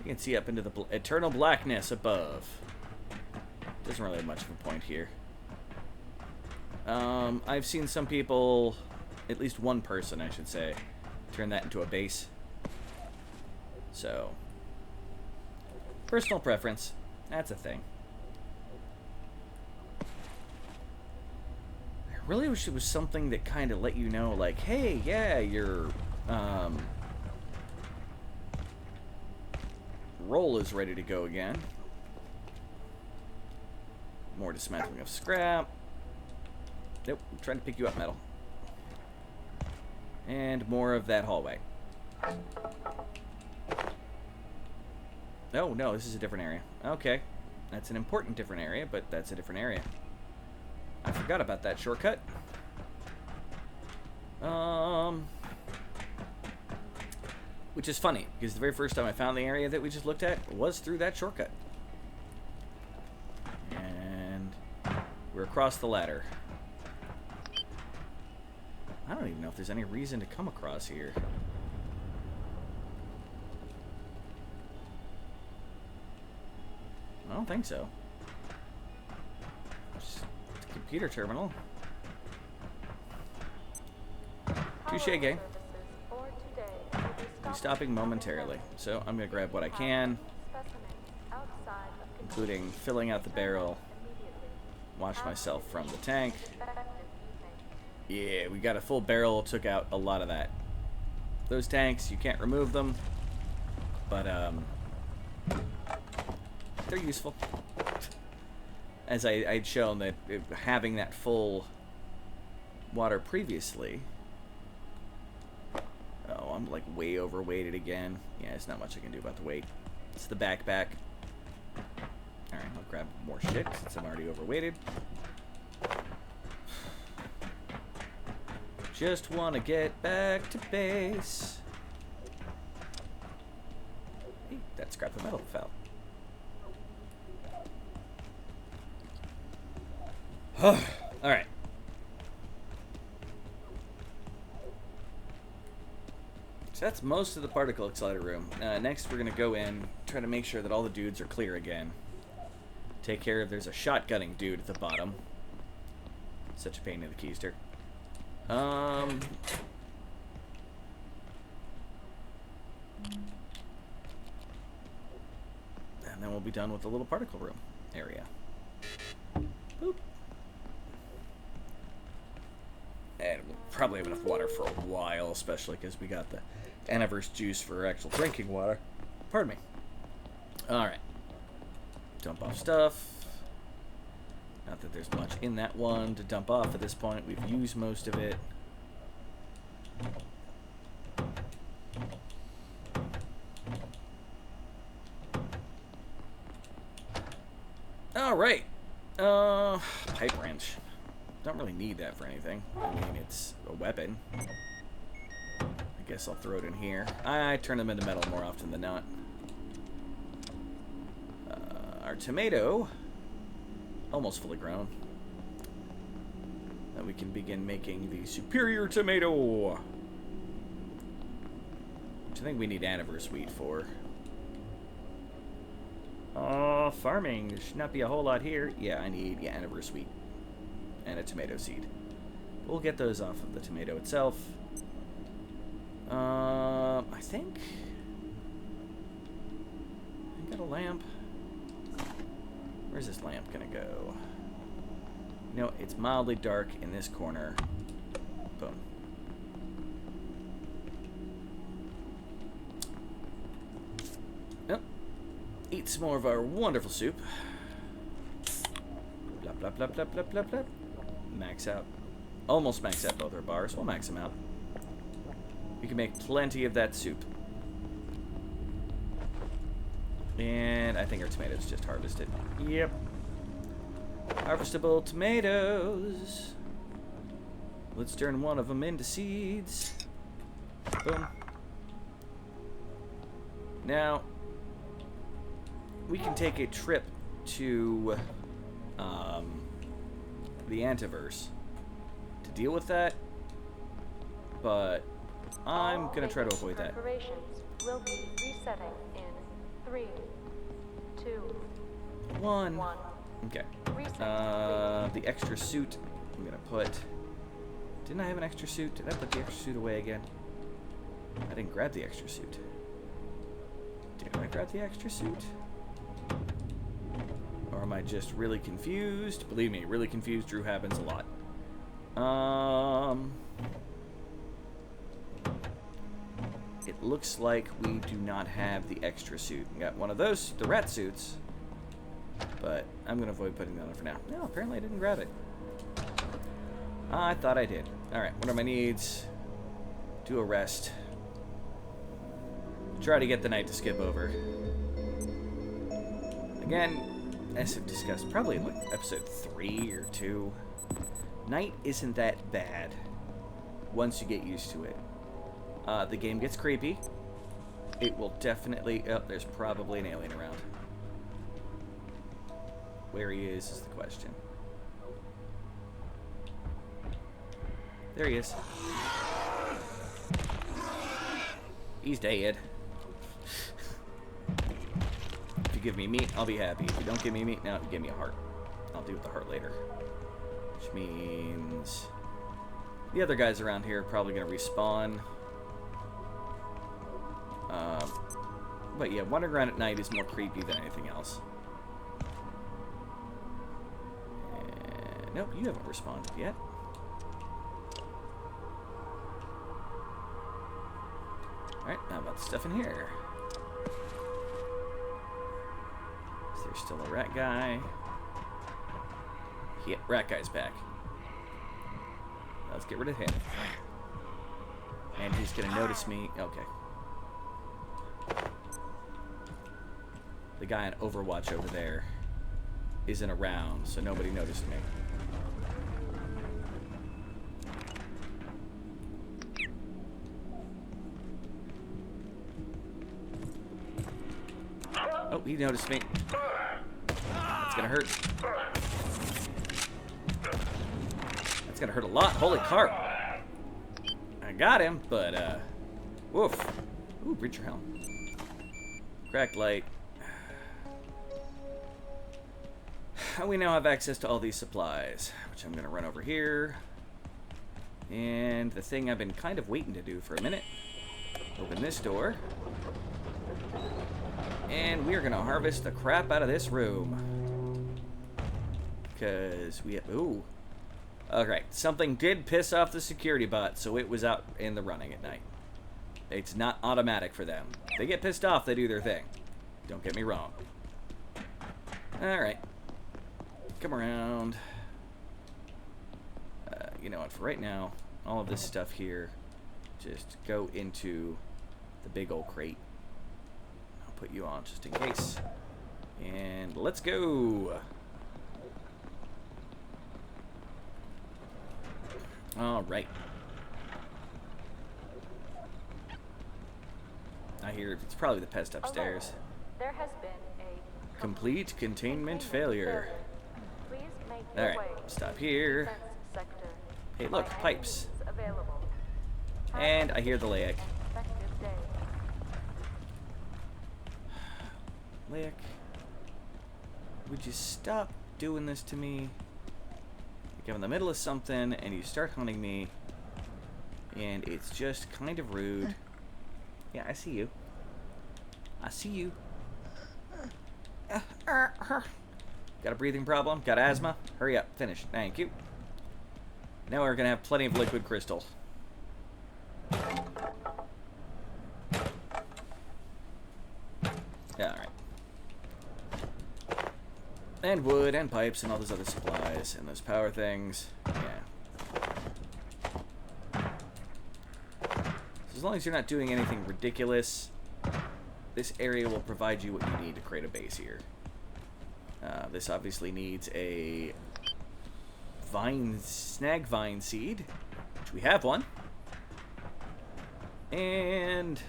can see up into the eternal blackness above. Doesn't really have much of a point here. I've seen some people, at least one person I should say, turn that into a base. So, personal preference. That's a thing. I really wish it was something that kind of let you know, like, hey, yeah, your roll is ready to go again. More dismantling of scrap. Nope, I'm trying to pick you up, metal. And more of that hallway. Oh, no, this is a different area. Okay. That's an important different area, but that's a different area. I forgot about that shortcut. Which is funny, because the very first time I found the area that we just looked at was through that shortcut. And we're across the ladder. I don't even know if there's any reason to come across here. I don't think so. Just the computer terminal. Touche, gang. Be stopping momentarily. So I'm going to grab what I can, including filling out the barrel, wash myself from the tank. Yeah, we got a full barrel, took out a lot of that. Those tanks, you can't remove them, but they're useful. As I'd shown that having that full water previously. Oh, I'm like way overweighted again. Yeah, there's not much I can do about the weight. It's the backpack. Alright, I'll grab more shit since I'm already overweighted. Just want to get back to base. Hey, that scrap of metal fell. Alright. So that's most of the particle accelerator room. Next, we're going to go in, try to make sure that all the dudes are clear again. Take care of, there's a shotgunning dude at the bottom. Such a pain in the keister. And then we'll be done with the little particle room area. Boop. And we'll probably have enough water for a while, especially because we got the Aniverse juice for actual drinking water. Pardon me. Alright. Dump off stuff. Not that there's much in that one to dump off at this point. We've used most of it. Alright. Pipe wrench. Don't really need that for anything. I mean, it's a weapon. I guess I'll throw it in here. I turn them into metal more often than not. Our tomato, almost fully grown. Now we can begin making the superior tomato, which I think we need Aniverse wheat for. Farming. There should not be a whole lot here. Yeah, I need Aniverse wheat and a tomato seed. We'll get those off of the tomato itself. I think I got a lamp. Where's this lamp gonna go? You know, it's mildly dark in this corner. Boom. Yep. Eat some more of our wonderful soup. Blah, blah, blah, blah, blah, blah, blah. Max out. Almost max out both our bars. We'll max them out. We can make plenty of that soup. And I think our tomatoes just harvested. Yep. Harvestable tomatoes. Let's turn one of them into seeds. Boom. Now, we can take a trip to the Antiverse to deal with that, but I'm gonna try to avoid that.
Preparations will be resetting in 3, 2,
1.
1.
Okay.
Reset.
The extra suit. I'm gonna put. Didn't I have an extra suit? Did I put the extra suit away again? I didn't grab the extra suit. Did I grab the extra suit? Or am I just really confused? Believe me, really confused. Drew happens a lot. It looks like we do not have the extra suit. We got one of those, the rat suits, but I'm gonna avoid putting that on for now. No, apparently I didn't grab it. I thought I did. All right, what are my needs? Do a rest. try to get the night to skip over. Again, as I've discussed, probably in like episode 3 or 2, night isn't that bad once you get used to it. The game gets creepy. It will definitely... Oh, there's probably an alien around. Where he is the question. There he is. He's dead. If you give me meat, I'll be happy. If you don't give me meat, now give me a heart. I'll deal with the heart later. Which means... the other guys around here are probably going to respawn. But yeah, wandering around at night is more creepy than anything else. And, nope, you haven't responded yet. Alright, how about the stuff in here? Is there still a rat guy? Yeah, rat guy's back. Let's get rid of him. And he's gonna notice me. Okay. The guy on Overwatch over there isn't around, so nobody noticed me. Oh, he noticed me. That's gonna hurt. That's gonna hurt a lot. Holy carp. I got him, but, woof. Ooh, breacher helm. Cracked light. We now have access to all these supplies, which I'm gonna run over here. And the thing I've been kind of waiting to do for a minute. Open this door. And we're gonna harvest the crap out of this room. Because we have... Ooh. Alright, something did piss off the security bot, so it was out in the running at night. It's not automatic for them. They get pissed off, they do their thing. Don't get me wrong. Alright. Come around. You know what, for right now, all of this stuff here, just go into the big old crate. I'll put you on just in case. And let's go! Alright. I hear it's probably the pest upstairs.
There has been a
Complete containment failure.
Please make your
Alright,
way
stop here.
defense sector.
Hey, look,
By any
pipes.
means available.
And I hear the Laic.
An effective day.
Laic, would you stop doing this to me? Like I'm in the middle of something and you start hunting me, and it's just kind of rude. Yeah, I see you. I see you. Got a breathing problem? Got asthma? Hurry up. Finish. Thank you. Now we're going to have plenty of liquid crystal. Alright. And wood and pipes and all those other supplies and those power things. Yeah. So as long as you're not doing anything ridiculous, this area will provide you what you need to create a base here. This obviously needs a snag vine seed, which we have one. And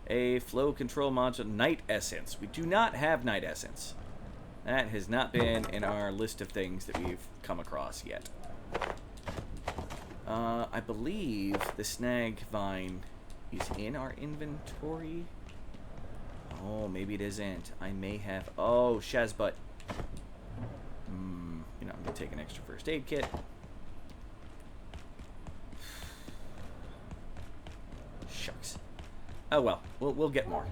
a flow control module, night essence. We do not have night essence. That has not been in our list of things that we've come across yet. I believe the snag vine is in our inventory. Oh, maybe it isn't. I may have... Oh, Shazbutt. You know, I'm going to take an extra first aid kit. Shucks. Oh, well. We'll get more.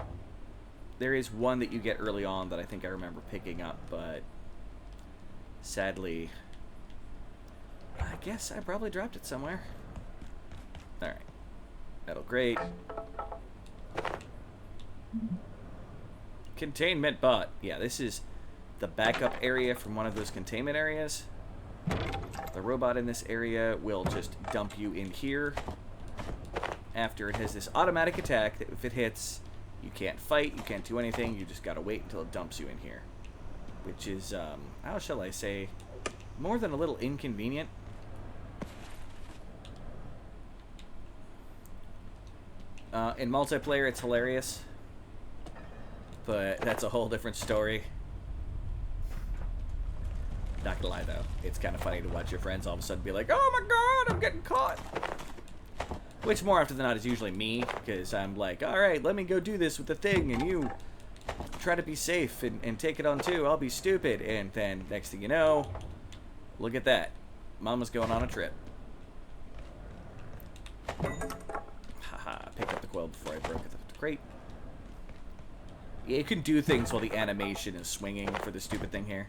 There is one that you get early on that I think I remember picking up, but... sadly... I guess I probably dropped it somewhere. Alright. That'll great. Containment bot. Yeah, this is the backup area from one of those containment areas. The robot in this area will just dump you in here. after it has this automatic attack that if it hits, you can't fight, you can't do anything, you just gotta wait until it dumps you in here. Which is, how shall I say, more than a little inconvenient. In multiplayer, it's hilarious. But that's a whole different story. Not gonna lie, though. It's kind of funny to watch your friends all of a sudden be like, oh my god, I'm getting caught! Which, more often than not, is usually me. Because I'm like, alright, let me go do this with the thing, and you try to be safe and take it on too. I'll be stupid. And then, next thing you know, look at that. Mama's going on a trip. Haha, picked up the coil before I broke the crate. Yeah, you can do things while the animation is swinging for the stupid thing here.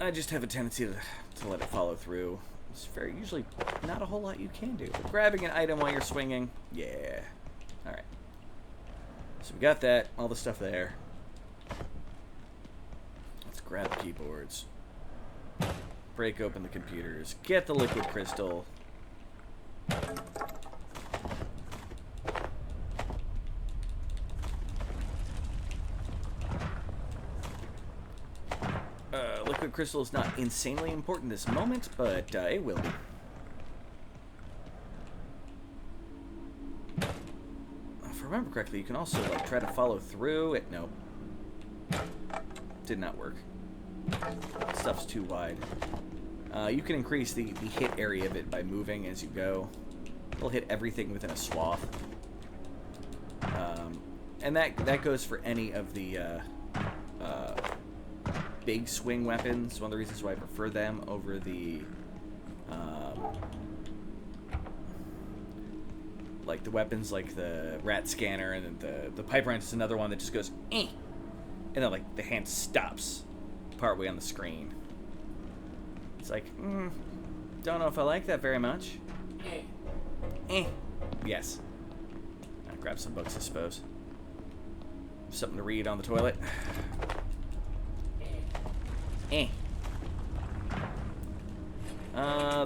I just have a tendency to let it follow through. It's usually not a whole lot you can do. But grabbing an item while you're swinging, yeah. Alright. So we got that, all the stuff there. Let's grab the keyboards. Break open the computers. Get the liquid crystal. Liquid crystal is not insanely important this moment, but it will be. If I remember correctly, you can also like try to follow through it. Nope. Did not work. Stuff's too wide. You can increase the hit area of it by moving as you go. It'll hit everything within a swath. And that goes for any of the big swing weapons. One of the reasons why I prefer them over the like the weapons like the rat scanner, and then the pipe wrench is another one that just goes eh, and then like the hand stops partway on the screen. It's like, don't know if I like that very much. Yes. I'll grab some books, I suppose. Something to read on the toilet.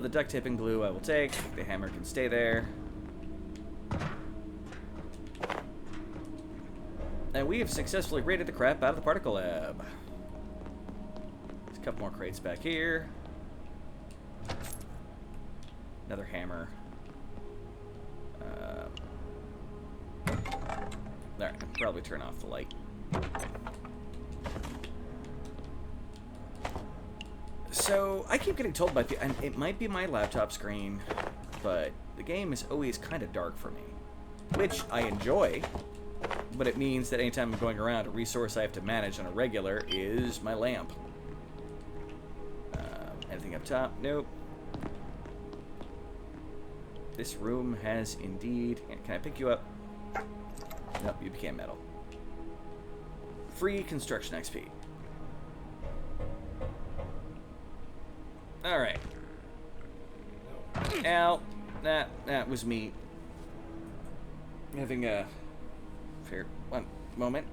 The duct tape and glue I will take. The hammer can stay there. And we have successfully raided the crap out of the particle lab. There's a couple more crates back here. Another hammer. Alright, I'll probably turn off the light. So, I keep getting told by people, and it might be my laptop screen, but the game is always kind of dark for me. Which I enjoy, but it means that anytime I'm going around, a resource I have to manage on a regular is my lamp. Anything up top? Nope. This room has indeed... Can I pick you up? Nope, you became metal. Free construction XP. Alright. Ow. That was me having a fair one moment.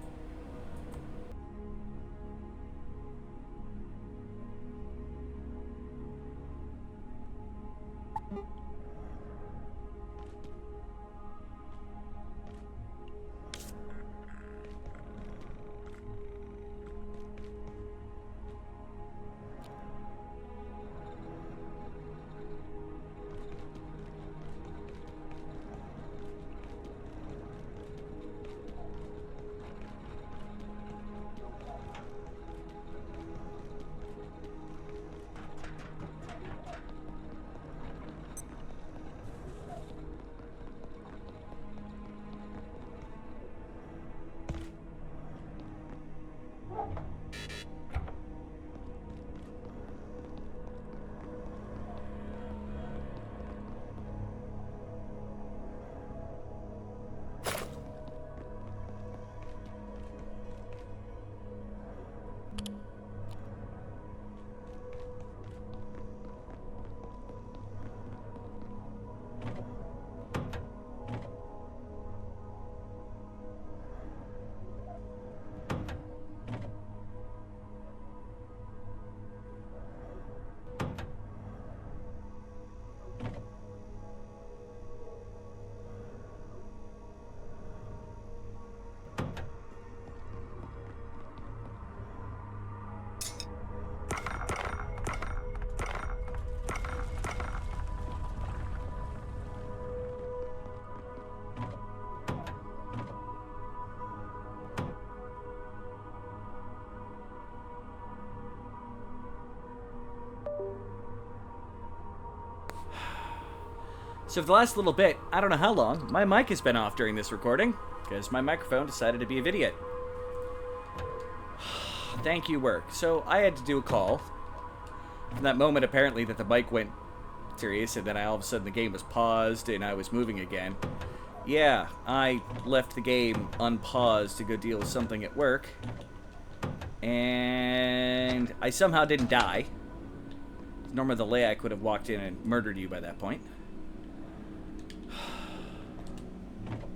So for the last little bit, I don't know how long, my mic has been off during this recording, because my microphone decided to be an idiot. Thank you, work. So I had to do a call. From that moment, apparently, that the mic went serious, and then all of a sudden the game was paused, and I was moving again. Yeah, I left the game unpaused to go deal with something at work. And I somehow didn't die. Normally the Layak would have walked in and murdered you by that point.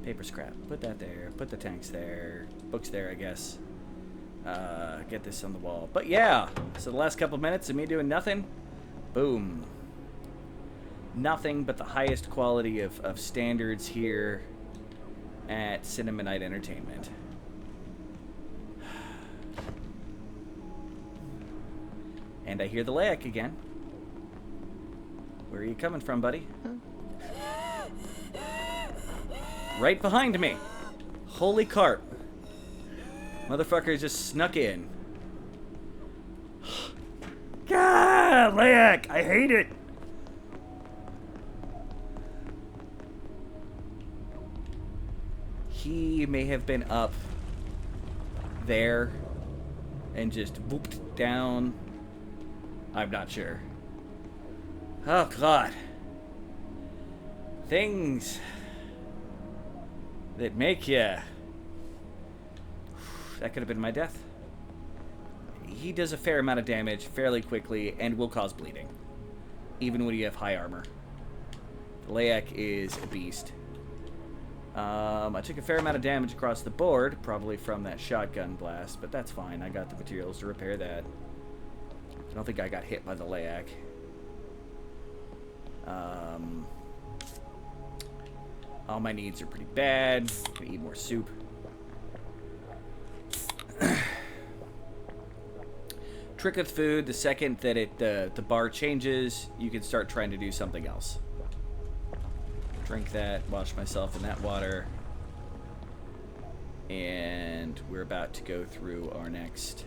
Paper scrap. Put that there. Put the tanks there. Books there, I guess. Get this on the wall. But yeah, so the last couple of minutes of me doing nothing. Boom. Nothing but the highest quality of standards here at Cinema Night Entertainment. And I hear the Layak again. Where are you coming from, buddy? Right behind me. Holy carp. Motherfucker just snuck in. God, Layak, I hate it. He may have been up there and just whooped down. I'm not sure. Oh, God. Things that make you... That could have been my death. He does a fair amount of damage fairly quickly and will cause bleeding, even when you have high armor. The Layak is a beast. I took a fair amount of damage across the board, probably from that shotgun blast, but that's fine. I got the materials to repair that. I don't think I got hit by the Layak. All my needs are pretty bad. I'm gonna eat more soup. Trick with food, the second that the bar changes, you can start trying to do something else. Drink that, wash myself in that water. And we're about to go through our next...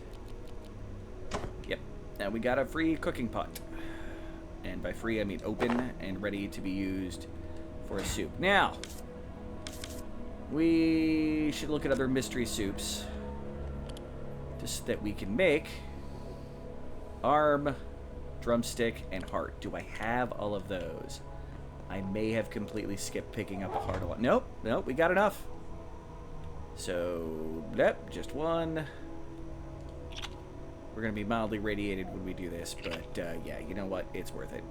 Yep, now we got a free cooking pot. And by free, I mean open and ready to be used for a soup. Now, we should look at other mystery soups. Just that we can make. Arm, drumstick, and heart. Do I have all of those? I may have completely skipped picking up a heart a lot. Nope, nope, we got enough. So, yep, just one. We're going to be mildly radiated when we do this, but yeah, you know what? It's worth it.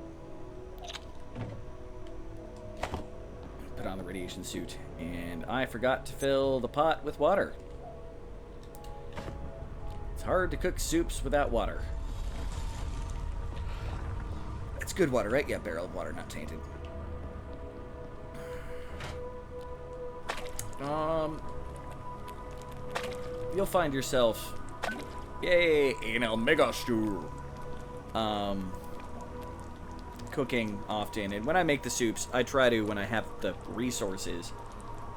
Put on the radiation suit, and I forgot to fill the pot with water. It's hard to cook soups without water. It's good water, right? Yeah, barreled water, not tainted. You'll find yourself, yay, in a mega stew, cooking often. And when I make the soups, I try to, when I have the resources,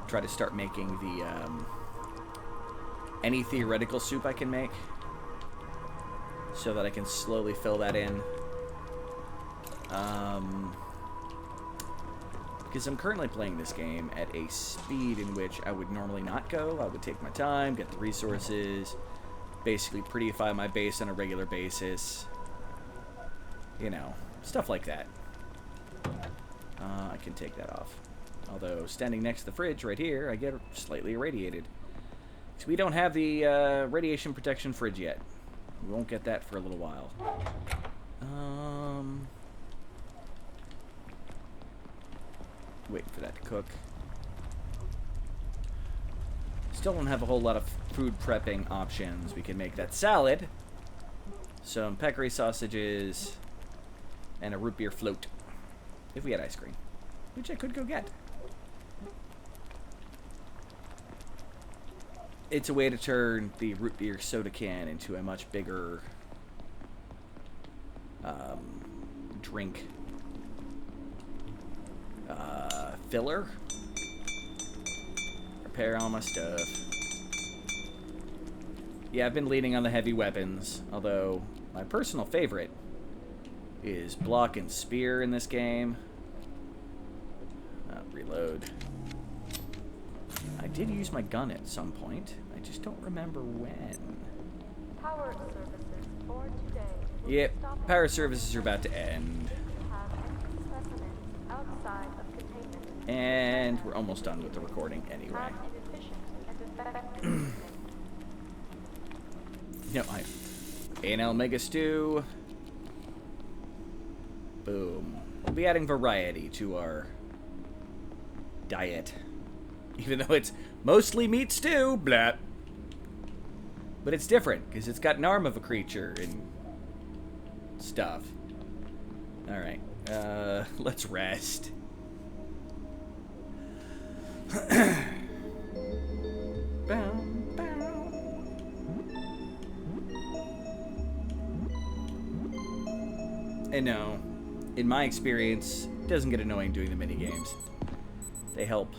try to start making the, any theoretical soup I can make, so that I can slowly fill that in. Because I'm currently playing this game at a speed in which I would normally not go. I would take my time, get the resources, basically prettyify my base on a regular basis. You know, stuff like that. I can take that off. Although, standing next to the fridge right here, I get slightly irradiated. So we don't have the radiation protection fridge yet. We won't get that for a little while. Waiting for that to cook. Still don't have a whole lot of food prepping options. We can make that salad, some peccary sausages, and a root beer float. If we had ice cream, which I could go get. It's a way to turn the root beer soda can into a much bigger drink. Filler. Repair all my stuff. Yeah, I've been leaning on the heavy weapons, although my personal favorite is block and spear in this game. reload. I did use my gun at some point. I just don't remember when.
Power services for today.
Yep, power services are about to end.
Have empty specimens outside of containment.
And we're almost done with the recording anyway.
Have an efficient and effective
No, A&L Mega Stew. Boom. We'll be adding variety to our diet. Even though it's mostly meat stew, blah. But it's different, because it's got an arm of a creature and stuff. Alright, let's rest. And no, in my experience, it doesn't get annoying doing the minigames. They help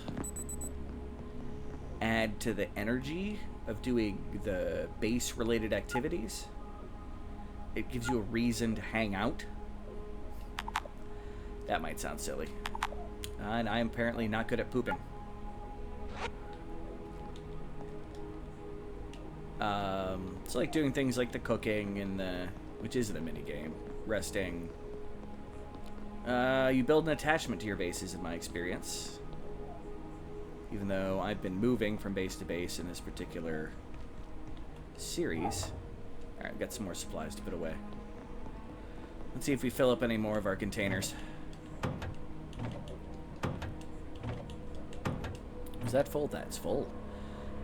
add to the energy of doing the base-related activities. It gives you a reason to hang out. That might sound silly. And I am apparently not good at pooping. It's like doing things like the cooking and the, which isn't a minigame, resting. You build an attachment to your bases, in my experience. Even though I've been moving from base to base in this particular series. Alright, we've got some more supplies to put away. Let's see if we fill up any more of our containers. Is that full? That's full.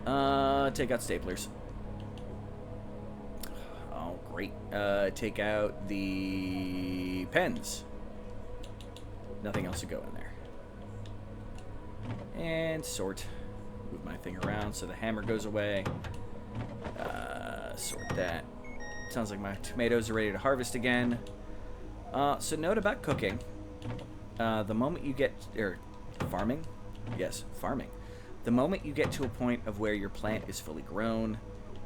Take out staplers. Oh, great. Take out the pens. Nothing else to go in there. And sort. Move my thing around so the hammer goes away. Sort that. Sounds like my tomatoes are ready to harvest again. So note about cooking. The moment you get... farming? Yes, farming. The moment you get to a point of where your plant is fully grown,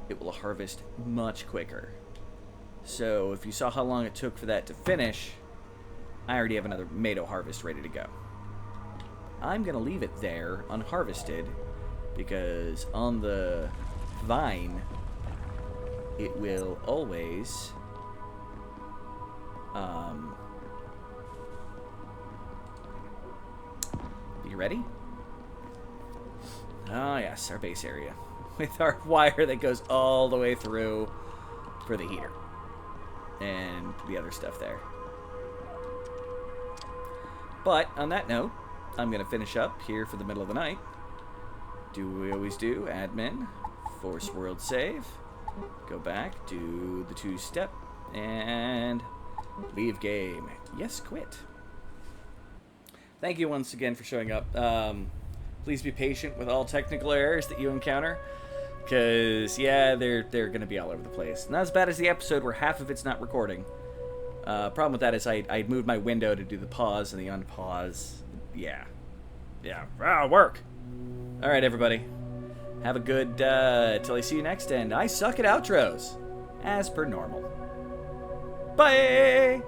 it will harvest much quicker. So if you saw how long it took for that to finish, I already have another tomato harvest ready to go. I'm going to leave it there, unharvested, because on the vine, it will always... you ready? Oh, yes, our base area. With our wire that goes all the way through for the heater. And the other stuff there. But, on that note, I'm going to finish up here for the middle of the night. Do what we always do. Admin. Force world save. Go back. Do the 2-step. And leave game. Yes, quit. Thank you once again for showing up. Please be patient with all technical errors that you encounter. Because, yeah, they're going to be all over the place. Not as bad as the episode where half of it's not recording. Problem with that is I moved my window to do the pause and the unpause. Yeah. Work. All right, everybody. Have a good, till I see you next, and I suck at outros. As per normal. Bye!